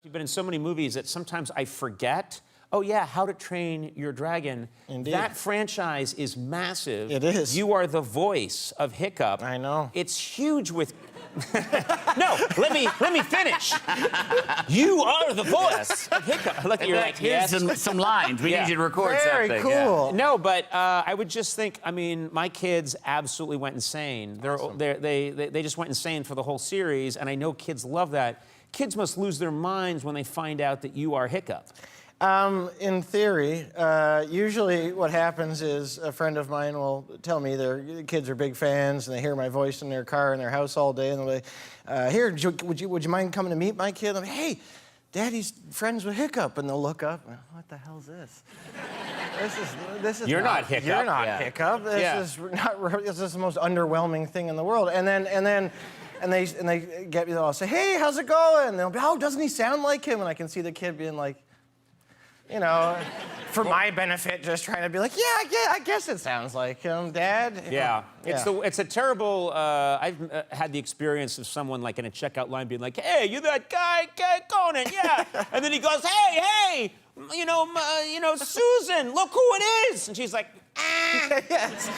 You've been in so many movies that sometimes I forget. Oh yeah, How to Train Your Dragon. Indeed. That franchise is massive. It is. You are the voice of Hiccup. I know. It's huge with... No, let me finish. You are the voice of Hiccup. Look, you're like, here's yes. some lines. We need you to record Very something. cool. No, but I would just think, I mean, my kids absolutely went insane. They just went insane for the whole series, and I know kids love that. Kids must lose their minds when they find out that you are Hiccup. In theory, usually what happens is a friend of mine will tell me their kids are big fans and they hear my voice in their car in their house all day, and they'll be, here, would you mind coming to meet my kid? I'm like, hey, Daddy's friends with Hiccup, and they'll look up. What the hell's this? This is You're not Hiccup. You're not Hiccup. This is the most underwhelming thing in the world. And they get me. They'll say, hey, how's it going? And they'll be, oh, doesn't he sound like him? And I can see the kid being like, you know, for my benefit, just trying to be like, yeah, I guess it sounds like him, Dad. Yeah, it's a terrible. I've had the experience of someone like in a checkout line being like, "Hey, you that guy Conan? Yeah," and then he goes, "Hey, you know, Susan, look who it is," and she's like, "Ah." Yes.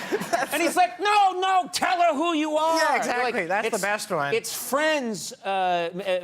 And he's like, no, tell her who you are. Yeah, exactly. Like, That's the best one. It's friends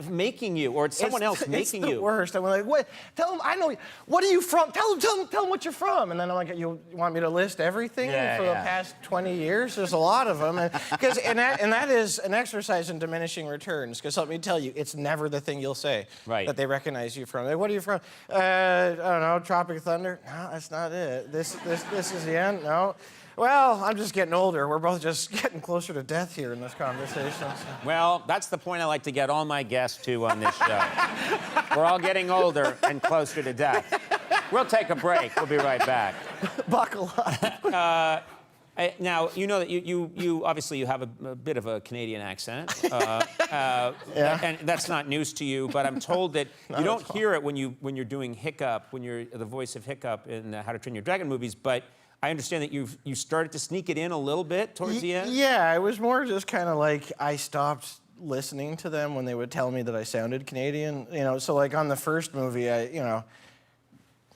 making you, or it's someone else making you. It's the worst. I'm like, what? Tell them, I know, what are you from? Tell them what you're from. And then I'm like, you want me to list everything for the past 20 years? There's a lot of them. And that is an exercise in diminishing returns. Because let me tell you, it's never the thing you'll say that they recognize you from. Like, what are you from? I don't know, Tropic Thunder? No, that's not it. This is the end? No. Well, I'm just getting older. We're both just getting closer to death here in this conversation. So. Well, that's the point I like to get all my guests to on this show. We're all getting older and closer to death. We'll take a break. We'll be right back. Buckle up. Now, you know that you obviously you have a bit of a Canadian accent. And that's not news to you, but I'm told that you don't hear it when you're doing Hiccup, when you're the voice of Hiccup in the How to Train Your Dragon movies, but I understand that you started to sneak it in a little bit towards the end? Yeah, it was more just kind of like I stopped listening to them when they would tell me that I sounded Canadian. You know, so like on the first movie, I,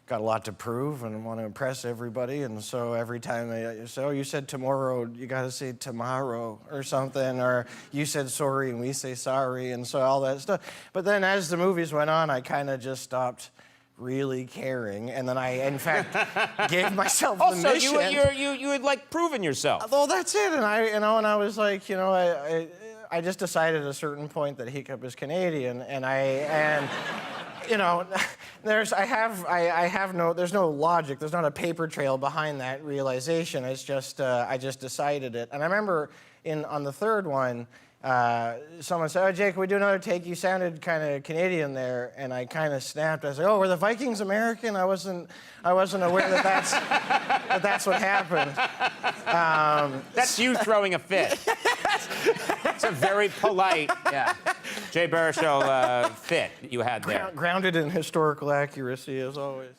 got a lot to prove and want to impress everybody. And so every time they say, oh, you said tomorrow, you got to say tomorrow or something. Or you said sorry and we say sorry. And so all that stuff. But then as the movies went on, I kind of just stopped really caring, and then I, in fact, gave myself the mission. Also, you had like proven yourself. Well, that's it, and I was like, I just decided at a certain point that Hiccup is Canadian, and there's no logic, there's not a paper trail behind that realization. It's just I just decided it, and I remember on the third one. Someone said, oh, Jake, can we do another take? You sounded kind of Canadian there. And I kind of snapped. I was like, oh, were the Vikings American? I wasn't aware that that's what happened. That's you throwing a fit. It's a very polite, Jay Baruchel fit you had there. Grounded in historical accuracy, as always.